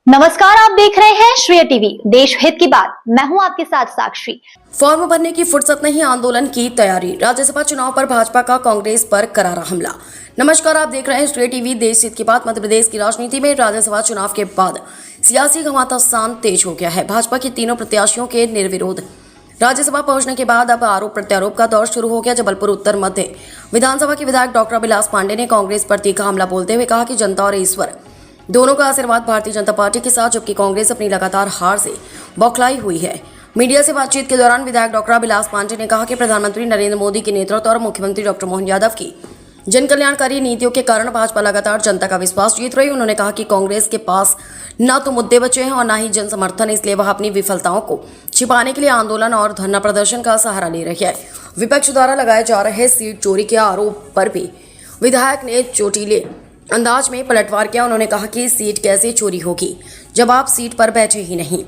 नमस्कार, आप देख रहे हैं श्रेय टीवी, देश हित की बात। मैं हूं आपके साथ साक्षी। फॉर्म भरने की फुर्सत नहीं, आंदोलन की तैयारी। राज्यसभा चुनाव पर भाजपा का कांग्रेस पर करारा हमला। नमस्कार, आप देख रहे हैं श्रेय टीवी, देश हित की बात। मध्य प्रदेश की राजनीति में राज्यसभा चुनाव के बाद सियासी घमासान तेज हो गया है। भाजपा के तीनों प्रत्याशियों के निर्विरोध राज्यसभा पहुंचने के बाद अब आरोप प्रत्यारोप का दौर शुरू हो गया। जबलपुर उत्तर मध्य विधानसभा के विधायक डॉक्टर अभिलाष पांडे ने कांग्रेस पर तीखा हमला बोलते हुए कहा कि जनता और ईश्वर दोनों का आशीर्वाद भारतीय जनता पार्टी के साथ, जबकि कांग्रेस अपनी लगातार हार से बौखलाई हुई है। मीडिया से बातचीत के दौरान विधायक डॉक्टर अभिलाष पांडे ने कहा कि प्रधानमंत्री नरेंद्र मोदी के नेतृत्व और मुख्यमंत्री डॉक्टर मोहन यादव की जन कल्याणकारी नीतियों के कारण भाजपा लगातार जनता का विश्वास जीत रही है। उन्होंने कहा कि कांग्रेस के पास न तो मुद्दे बचे हैं और न ही जन समर्थन, इसलिए वह अपनी विफलताओं को छिपाने के लिए आंदोलन और धरना प्रदर्शन का सहारा ले रही है। विपक्ष द्वारा लगाए जा रहे सीट चोरी के आरोप पर भी विधायक ने चोटीले अंदाज में पलटवार किया। उन्होंने कहा कि सीट कैसे चोरी होगी जब आप सीट पर बैठे ही नहीं,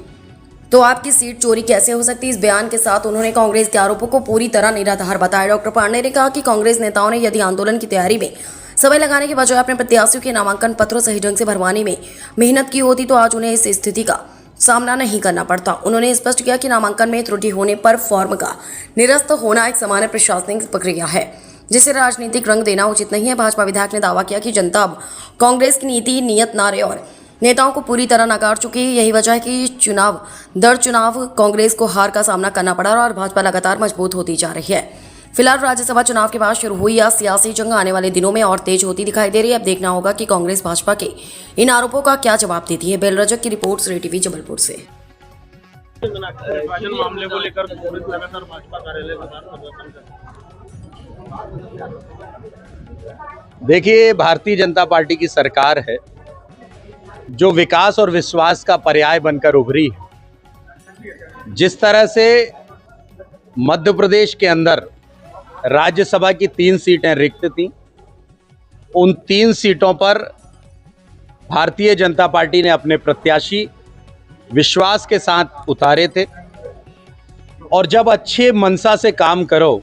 तो आपकी सीट चोरी कैसे हो सकती है। इस बयान के साथ उन्होंने कांग्रेस के आरोपों को पूरी तरह निराधार बताया। डॉक्टर पांडे ने कहा कि कांग्रेस नेताओं ने यदि आंदोलन की तैयारी में समय लगाने के बजाय अपने प्रत्याशियों के नामांकन पत्रों सही ढंग से भरवाने में मेहनत की होती तो आज उन्हें इस स्थिति का सामना नहीं करना पड़ता। उन्होंने स्पष्ट किया कि नामांकन में त्रुटि होने पर फॉर्म का निरस्त होना एक सामान्य प्रशासनिक प्रक्रिया है, जिसे राजनीतिक रंग देना उचित नहीं है। भाजपा विधायक ने दावा किया कि जनता अब कांग्रेस की नीति, नियत, नारे और नेताओं को पूरी तरह नकार चुकी है। यही वजह है कि चुनाव दर चुनाव कांग्रेस को हार का सामना करना पड़ा और भाजपा लगातार मजबूत होती जा रही है। फिलहाल राज्यसभा चुनाव के बाद शुरू हुई यह सियासी जंग आने वाले दिनों में और तेज होती दिखाई दे रही है। अब देखना होगा कि कांग्रेस भाजपा के इन आरोपों का क्या जवाब देती है। बेल रजक की रिपोर्ट, श्रेय टीवी, जबलपुर से। मामले को लेकर लगातार भाजपा कार्यालय देखिए, भारतीय जनता पार्टी की सरकार है जो विकास और विश्वास का पर्याय बनकर उभरी है। जिस तरह से मध्य प्रदेश के अंदर राज्यसभा की 3 सीटें रिक्त थीं, उन 3 सीटों पर भारतीय जनता पार्टी ने अपने प्रत्याशी विश्वास के साथ उतारे थे। और जब अच्छे मनसा से काम करो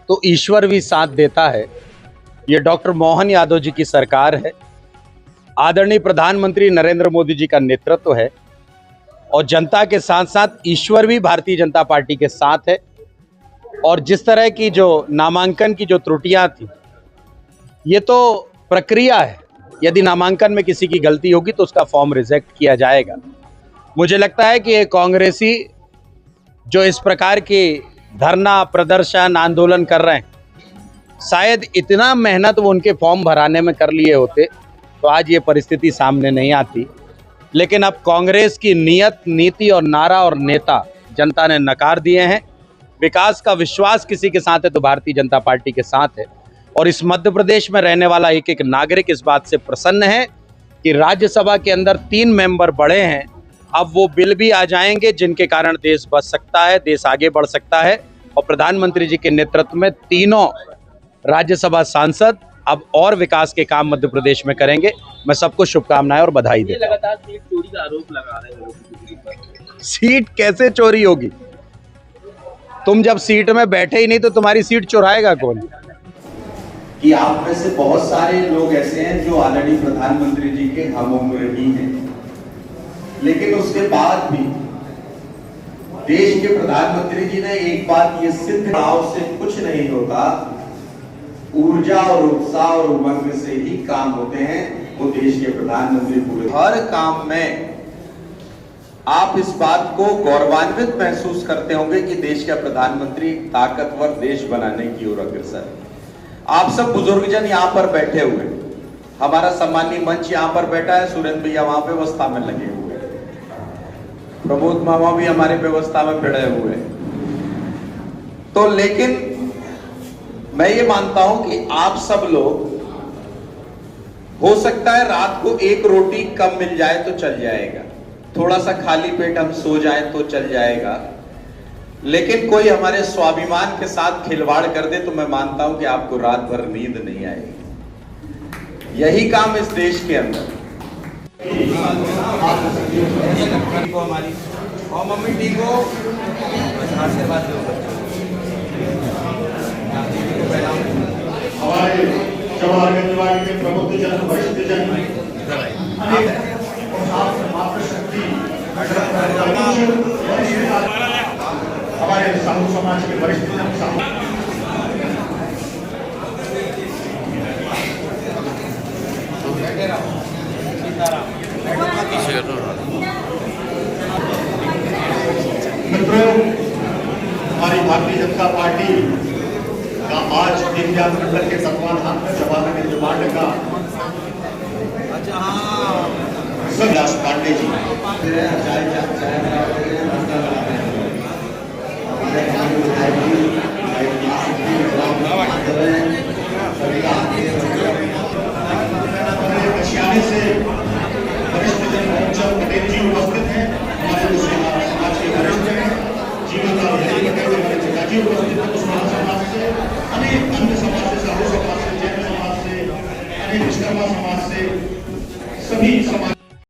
तो ईश्वर भी साथ देता है। ये डॉक्टर मोहन यादव जी की सरकार है, आदरणीय प्रधानमंत्री नरेंद्र मोदी जी का नेतृत्व है और जनता के साथ साथ ईश्वर भी भारतीय जनता पार्टी के साथ है। और जिस तरह की जो नामांकन की जो त्रुटियां थी, ये तो प्रक्रिया है। यदि नामांकन में किसी की गलती होगी तो उसका फॉर्म रिजेक्ट किया जाएगा। मुझे लगता है कि ये कांग्रेसी जो इस प्रकार के धरना प्रदर्शन आंदोलन कर रहे हैं, शायद इतना मेहनत वो उनके फॉर्म भराने में कर लिए होते तो आज ये परिस्थिति सामने नहीं आती। लेकिन अब कांग्रेस की नियत, नीति और नारा और नेता जनता ने नकार दिए हैं। विकास का विश्वास किसी के साथ है तो भारतीय जनता पार्टी के साथ है। और इस मध्य प्रदेश में रहने वाला एक एक नागरिक इस बात से प्रसन्न है कि राज्यसभा के अंदर 3 मेंबर बढ़े हैं। अब वो बिल भी आ जाएंगे जिनके कारण देश बच सकता है, देश आगे बढ़ सकता है। और प्रधानमंत्री जी के नेतृत्व में तीनों राज्यसभा सांसद अब और विकास के काम मध्य प्रदेश में करेंगे। मैं सबको शुभकामनाएं और बधाई देता हूं। लगातार सीट चोरी का आरोप लगा रहे हैं। सीट कैसे चोरी होगी? तुम जब सीट में बैठे ही नहीं तो तुम्हारी सीट चुराएगा कौन? कि आप में से बहुत सारे लोग ऐसे हैं जो ऑलरेडी प्रधानमंत्री जी के हम उम्र ही हैं, लेकिन उसके बाद भी देश के प्रधानमंत्री जी ने एक बात ये सिद्ध भाव से कुछ नहीं होता, ऊर्जा और उत्साह और उमंग से ही काम होते हैं। वो देश के प्रधानमंत्री पूरे हर काम में आप इस बात को गौरवान्वित महसूस करते होंगे कि देश का प्रधानमंत्री ताकतवर देश बनाने की ओर अग्रसर है। आप सब बुजुर्गजन यहाँ पर बैठे हुए, हमारा सम्मानीय मंच यहाँ पर बैठा है, सुरेंद्र भैया वहां पे व्यवस्था में लगे हुए, प्रमोद मामा भी हमारे व्यवस्था में भिड़े हुए। तो लेकिन मैं ये मानता हूं कि आप सब लोग, हो सकता है रात को 1 रोटी कम मिल जाए तो चल जाएगा, थोड़ा सा खाली पेट हम सो जाए तो चल जाएगा, लेकिन कोई हमारे स्वाभिमान के साथ खिलवाड़ कर दे तो मैं मानता हूं कि आपको रात भर नींद नहीं आएगी। यही काम इस देश के अंदर हमारी और मम्मी ठीक हो, हमारे जवाहर गंजवाड़ी के प्रबुद्ध जन, वरिष्ठ जन, अनेक मातृशक्ति हमारे साधु समाज के वरिष्ठ जन, मित्रों, हमारी भारतीय जनता पार्टी का आज दीनदयाल मंडल के तत्वाधान में जवाहर गंजवाड़ी का सुभाष पांडे जी कशियानी से वरिष्ठ जन मोहम्मद पटेल जी उपस्थित हैं। हमारे समाज के वरिष्ठ हैं, जीवनलाल पटेल हमारे पिताजी उपस्थित हैं। मुसलमान समाज से, अनेक अन्य समाज से, साधु समाज से, जैन समाज से, अनेक विश्वकर्मा समाज से, सभी समाज